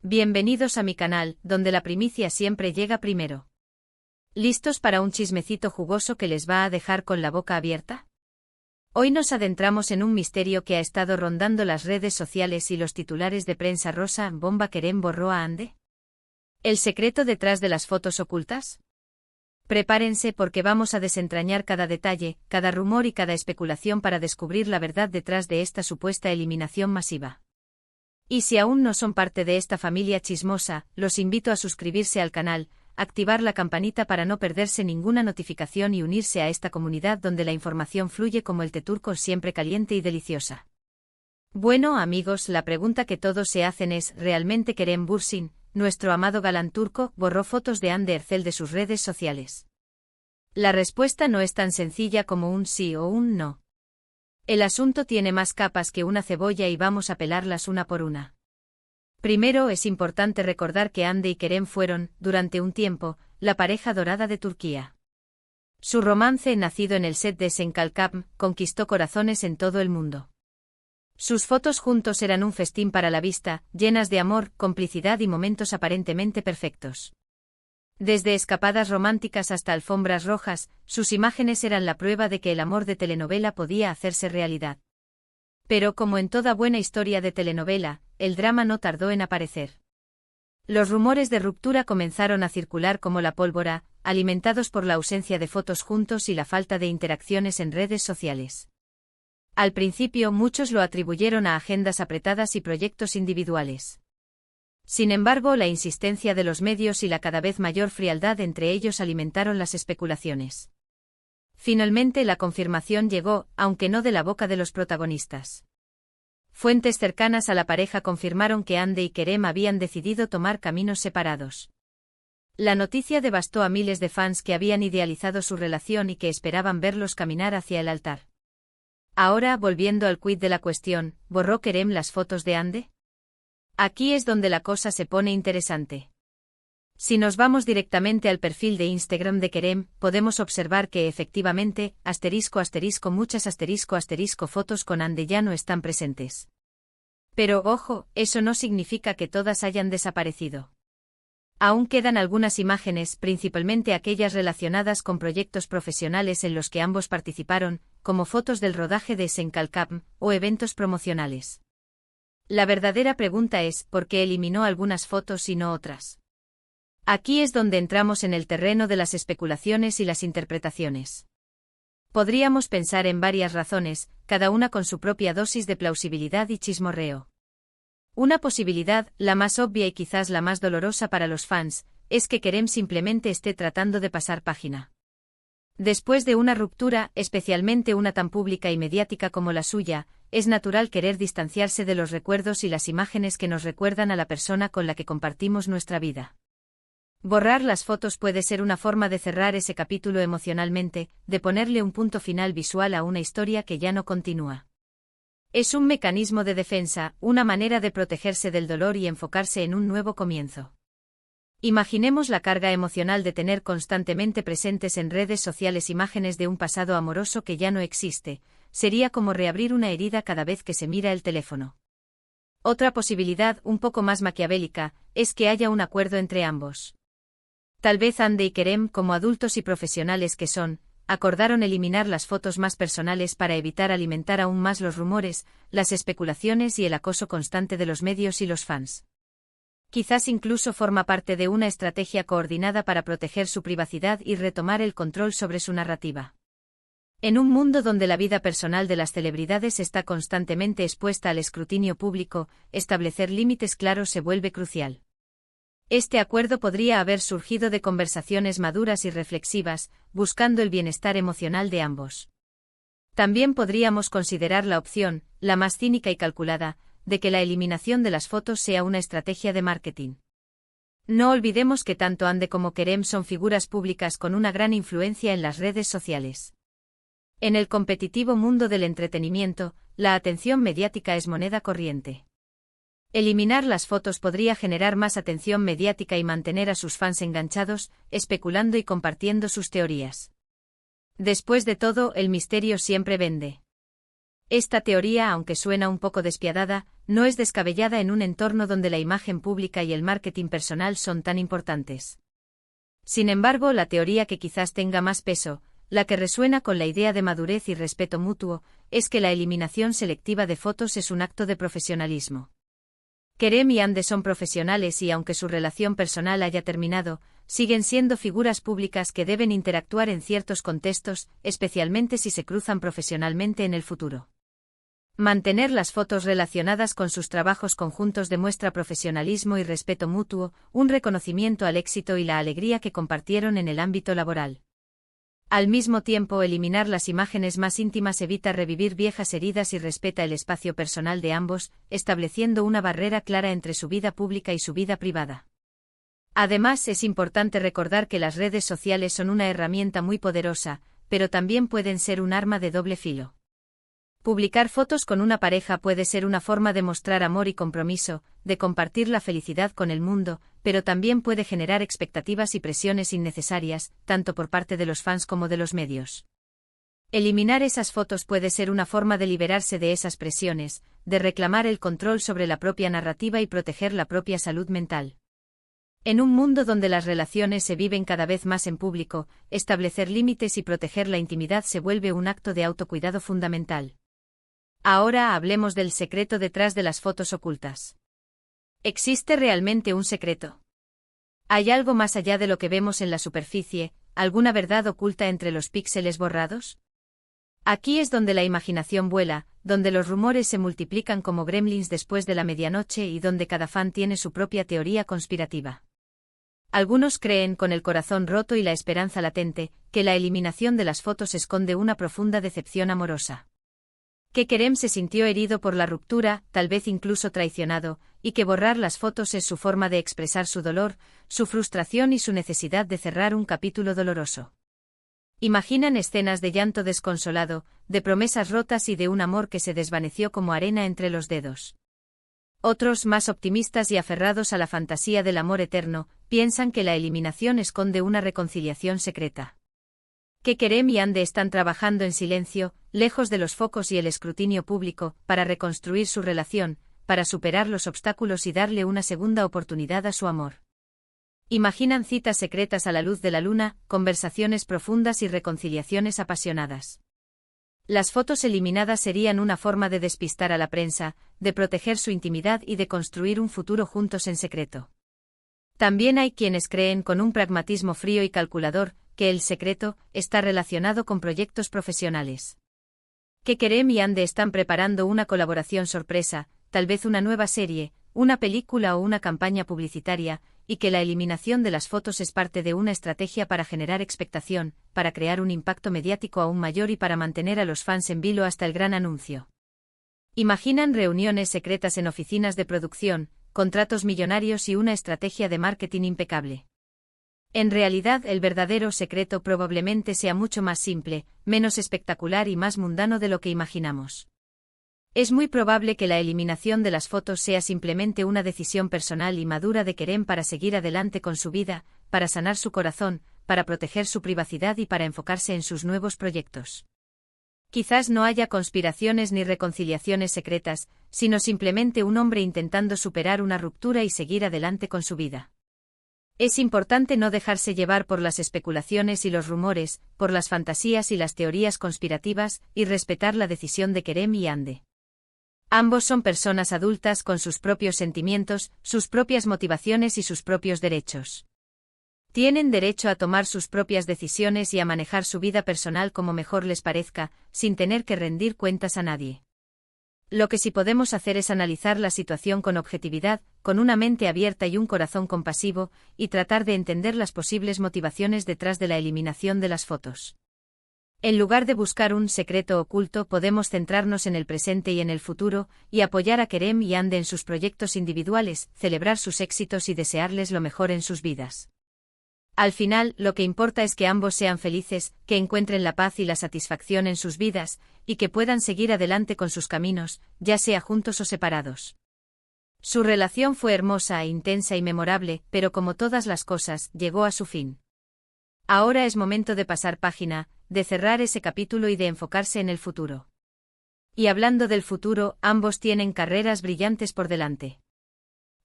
Bienvenidos a mi canal, donde la primicia siempre llega primero. ¿Listos para un chismecito jugoso que les va a dejar con la boca abierta? Hoy nos adentramos en un misterio que ha estado rondando las redes sociales y los titulares de prensa rosa. ¿Bomba Kerem borró a Ande? ¿El secreto detrás de las fotos ocultas? Prepárense porque vamos a desentrañar cada detalle, cada rumor y cada especulación para descubrir la verdad detrás de esta supuesta eliminación masiva. Y si aún no son parte de esta familia chismosa, los invito a suscribirse al canal, activar la campanita para no perderse ninguna notificación y unirse a esta comunidad donde la información fluye como el té turco, siempre caliente y deliciosa. Bueno amigos, la pregunta que todos se hacen es, ¿realmente Kerem Bürsin, nuestro amado galán turco, borró fotos de Hande Erçel de sus redes sociales? La respuesta no es tan sencilla como un sí o un no. El asunto tiene más capas que una cebolla y vamos a pelarlas una por una. Primero es importante recordar que Hande y Kerem fueron, durante un tiempo, la pareja dorada de Turquía. Su romance, nacido en el set de Sen Kalkam, conquistó corazones en todo el mundo. Sus fotos juntos eran un festín para la vista, llenas de amor, complicidad y momentos aparentemente perfectos. Desde escapadas románticas hasta alfombras rojas, sus imágenes eran la prueba de que el amor de telenovela podía hacerse realidad. Pero como en toda buena historia de telenovela, el drama no tardó en aparecer. Los rumores de ruptura comenzaron a circular como la pólvora, alimentados por la ausencia de fotos juntos y la falta de interacciones en redes sociales. Al principio muchos lo atribuyeron a agendas apretadas y proyectos individuales. Sin embargo, la insistencia de los medios y la cada vez mayor frialdad entre ellos alimentaron las especulaciones. Finalmente la confirmación llegó, aunque no de la boca de los protagonistas. Fuentes cercanas a la pareja confirmaron que Hande y Kerem habían decidido tomar caminos separados. La noticia devastó a miles de fans que habían idealizado su relación y que esperaban verlos caminar hacia el altar. Ahora, volviendo al quid de la cuestión, ¿borró Kerem las fotos de Hande? Aquí es donde la cosa se pone interesante. Si nos vamos directamente al perfil de Instagram de Kerem, podemos observar que efectivamente, muchas fotos con Hande ya no están presentes. Pero ojo, eso no significa que todas hayan desaparecido. Aún quedan algunas imágenes, principalmente aquellas relacionadas con proyectos profesionales en los que ambos participaron, como fotos del rodaje de Sen Kalkam, o eventos promocionales. La verdadera pregunta es, ¿por qué eliminó algunas fotos y no otras? Aquí es donde entramos en el terreno de las especulaciones y las interpretaciones. Podríamos pensar en varias razones, cada una con su propia dosis de plausibilidad y chismorreo. Una posibilidad, la más obvia y quizás la más dolorosa para los fans, es que Kerem simplemente esté tratando de pasar página. Después de una ruptura, especialmente una tan pública y mediática como la suya, es natural querer distanciarse de los recuerdos y las imágenes que nos recuerdan a la persona con la que compartimos nuestra vida. Borrar las fotos puede ser una forma de cerrar ese capítulo emocionalmente, de ponerle un punto final visual a una historia que ya no continúa. Es un mecanismo de defensa, una manera de protegerse del dolor y enfocarse en un nuevo comienzo. Imaginemos la carga emocional de tener constantemente presentes en redes sociales imágenes de un pasado amoroso que ya no existe, sería como reabrir una herida cada vez que se mira el teléfono. Otra posibilidad, un poco más maquiavélica, es que haya un acuerdo entre ambos. Tal vez Hande y Kerem, como adultos y profesionales que son, acordaron eliminar las fotos más personales para evitar alimentar aún más los rumores, las especulaciones y el acoso constante de los medios y los fans. Quizás incluso forma parte de una estrategia coordinada para proteger su privacidad y retomar el control sobre su narrativa. En un mundo donde la vida personal de las celebridades está constantemente expuesta al escrutinio público, establecer límites claros se vuelve crucial. Este acuerdo podría haber surgido de conversaciones maduras y reflexivas, buscando el bienestar emocional de ambos. También podríamos considerar la opción, la más cínica y calculada, de que la eliminación de las fotos sea una estrategia de marketing. No olvidemos que tanto Hande como Kerem son figuras públicas con una gran influencia en las redes sociales. En el competitivo mundo del entretenimiento, la atención mediática es moneda corriente. Eliminar las fotos podría generar más atención mediática y mantener a sus fans enganchados, especulando y compartiendo sus teorías. Después de todo, el misterio siempre vende. Esta teoría, aunque suena un poco despiadada, no es descabellada en un entorno donde la imagen pública y el marketing personal son tan importantes. Sin embargo, la teoría que quizás tenga más peso, la que resuena con la idea de madurez y respeto mutuo, es que la eliminación selectiva de fotos es un acto de profesionalismo. Kerem y Ande son profesionales y aunque su relación personal haya terminado, siguen siendo figuras públicas que deben interactuar en ciertos contextos, especialmente si se cruzan profesionalmente en el futuro. Mantener las fotos relacionadas con sus trabajos conjuntos demuestra profesionalismo y respeto mutuo, un reconocimiento al éxito y la alegría que compartieron en el ámbito laboral. Al mismo tiempo, eliminar las imágenes más íntimas evita revivir viejas heridas y respeta el espacio personal de ambos, estableciendo una barrera clara entre su vida pública y su vida privada. Además, es importante recordar que las redes sociales son una herramienta muy poderosa, pero también pueden ser un arma de doble filo. Publicar fotos con una pareja puede ser una forma de mostrar amor y compromiso, de compartir la felicidad con el mundo, pero también puede generar expectativas y presiones innecesarias, tanto por parte de los fans como de los medios. Eliminar esas fotos puede ser una forma de liberarse de esas presiones, de reclamar el control sobre la propia narrativa y proteger la propia salud mental. En un mundo donde las relaciones se viven cada vez más en público, establecer límites y proteger la intimidad se vuelve un acto de autocuidado fundamental. Ahora hablemos del secreto detrás de las fotos ocultas. ¿Existe realmente un secreto? ¿Hay algo más allá de lo que vemos en la superficie, alguna verdad oculta entre los píxeles borrados? Aquí es donde la imaginación vuela, donde los rumores se multiplican como gremlins después de la medianoche y donde cada fan tiene su propia teoría conspirativa. Algunos creen, con el corazón roto y la esperanza latente, que la eliminación de las fotos esconde una profunda decepción amorosa. Que Kerem se sintió herido por la ruptura, tal vez incluso traicionado, y que borrar las fotos es su forma de expresar su dolor, su frustración y su necesidad de cerrar un capítulo doloroso. Imaginan escenas de llanto desconsolado, de promesas rotas y de un amor que se desvaneció como arena entre los dedos. Otros, más optimistas y aferrados a la fantasía del amor eterno, piensan que la eliminación esconde una reconciliación secreta. Que Kerem y Ande están trabajando en silencio, lejos de los focos y el escrutinio público, para reconstruir su relación, para superar los obstáculos y darle una segunda oportunidad a su amor. Imaginan citas secretas a la luz de la luna, conversaciones profundas y reconciliaciones apasionadas. Las fotos eliminadas serían una forma de despistar a la prensa, de proteger su intimidad y de construir un futuro juntos en secreto. También hay quienes creen con un pragmatismo frío y calculador, que el secreto está relacionado con proyectos profesionales. Que Kerem y Ande están preparando una colaboración sorpresa, tal vez una nueva serie, una película o una campaña publicitaria, y que la eliminación de las fotos es parte de una estrategia para generar expectación, para crear un impacto mediático aún mayor y para mantener a los fans en vilo hasta el gran anuncio. Imaginan reuniones secretas en oficinas de producción, contratos millonarios y una estrategia de marketing impecable. En realidad, el verdadero secreto probablemente sea mucho más simple, menos espectacular y más mundano de lo que imaginamos. Es muy probable que la eliminación de las fotos sea simplemente una decisión personal y madura de Kerem para seguir adelante con su vida, para sanar su corazón, para proteger su privacidad y para enfocarse en sus nuevos proyectos. Quizás no haya conspiraciones ni reconciliaciones secretas, sino simplemente un hombre intentando superar una ruptura y seguir adelante con su vida. Es importante no dejarse llevar por las especulaciones y los rumores, por las fantasías y las teorías conspirativas, y respetar la decisión de Kerem y Ande. Ambos son personas adultas con sus propios sentimientos, sus propias motivaciones y sus propios derechos. Tienen derecho a tomar sus propias decisiones y a manejar su vida personal como mejor les parezca, sin tener que rendir cuentas a nadie. Lo que sí podemos hacer es analizar la situación con objetividad, con una mente abierta y un corazón compasivo, y tratar de entender las posibles motivaciones detrás de la eliminación de las fotos. En lugar de buscar un secreto oculto, podemos centrarnos en el presente y en el futuro, y apoyar a Kerem y Ande en sus proyectos individuales, celebrar sus éxitos y desearles lo mejor en sus vidas. Al final, lo que importa es que ambos sean felices, que encuentren la paz y la satisfacción en sus vidas, y que puedan seguir adelante con sus caminos, ya sea juntos o separados. Su relación fue hermosa, intensa y memorable, pero como todas las cosas, llegó a su fin. Ahora es momento de pasar página, de cerrar ese capítulo y de enfocarse en el futuro. Y hablando del futuro, ambos tienen carreras brillantes por delante.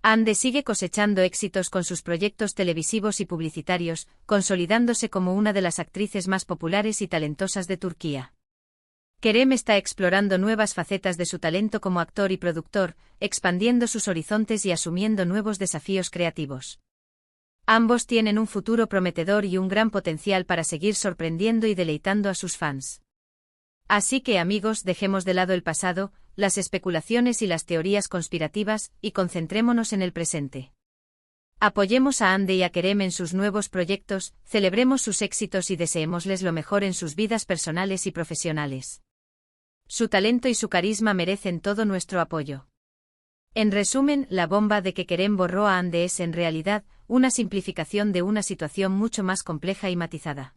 Hande sigue cosechando éxitos con sus proyectos televisivos y publicitarios, consolidándose como una de las actrices más populares y talentosas de Turquía. Kerem está explorando nuevas facetas de su talento como actor y productor, expandiendo sus horizontes y asumiendo nuevos desafíos creativos. Ambos tienen un futuro prometedor y un gran potencial para seguir sorprendiendo y deleitando a sus fans. Así que, amigos, dejemos de lado el pasado, las especulaciones y las teorías conspirativas, y concentrémonos en el presente. Apoyemos a Hande y a Kerem en sus nuevos proyectos, celebremos sus éxitos y deseémosles lo mejor en sus vidas personales y profesionales. Su talento y su carisma merecen todo nuestro apoyo. En resumen, la bomba de que Kerem borró a Hande es en realidad una simplificación de una situación mucho más compleja y matizada.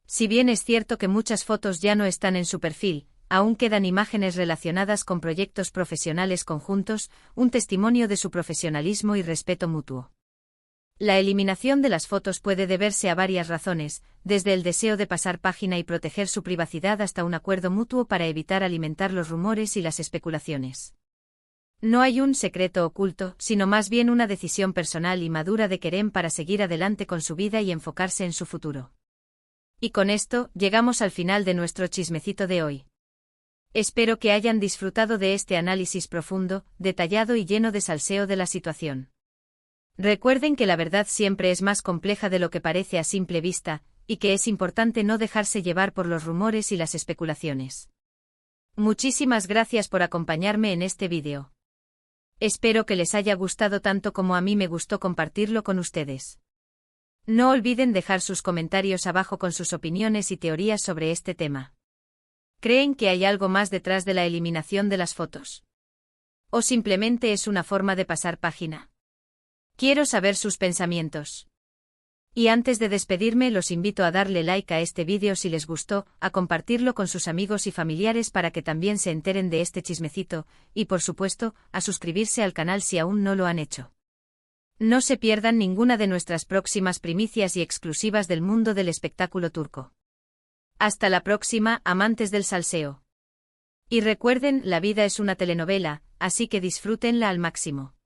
Si bien es cierto que muchas fotos ya no están en su perfil, aún quedan imágenes relacionadas con proyectos profesionales conjuntos, un testimonio de su profesionalismo y respeto mutuo. La eliminación de las fotos puede deberse a varias razones, desde el deseo de pasar página y proteger su privacidad hasta un acuerdo mutuo para evitar alimentar los rumores y las especulaciones. No hay un secreto oculto, sino más bien una decisión personal y madura de Kerem para seguir adelante con su vida y enfocarse en su futuro. Y con esto, llegamos al final de nuestro chismecito de hoy. Espero que hayan disfrutado de este análisis profundo, detallado y lleno de salseo de la situación. Recuerden que la verdad siempre es más compleja de lo que parece a simple vista, y que es importante no dejarse llevar por los rumores y las especulaciones. Muchísimas gracias por acompañarme en este vídeo. Espero que les haya gustado tanto como a mí me gustó compartirlo con ustedes. No olviden dejar sus comentarios abajo con sus opiniones y teorías sobre este tema. ¿Creen que hay algo más detrás de la eliminación de las fotos? ¿O simplemente es una forma de pasar página? Quiero saber sus pensamientos. Y antes de despedirme los invito a darle like a este vídeo si les gustó, a compartirlo con sus amigos y familiares para que también se enteren de este chismecito, y por supuesto, a suscribirse al canal si aún no lo han hecho. No se pierdan ninguna de nuestras próximas primicias y exclusivas del mundo del espectáculo turco. Hasta la próxima, amantes del salseo. Y recuerden, la vida es una telenovela, así que disfrútenla al máximo.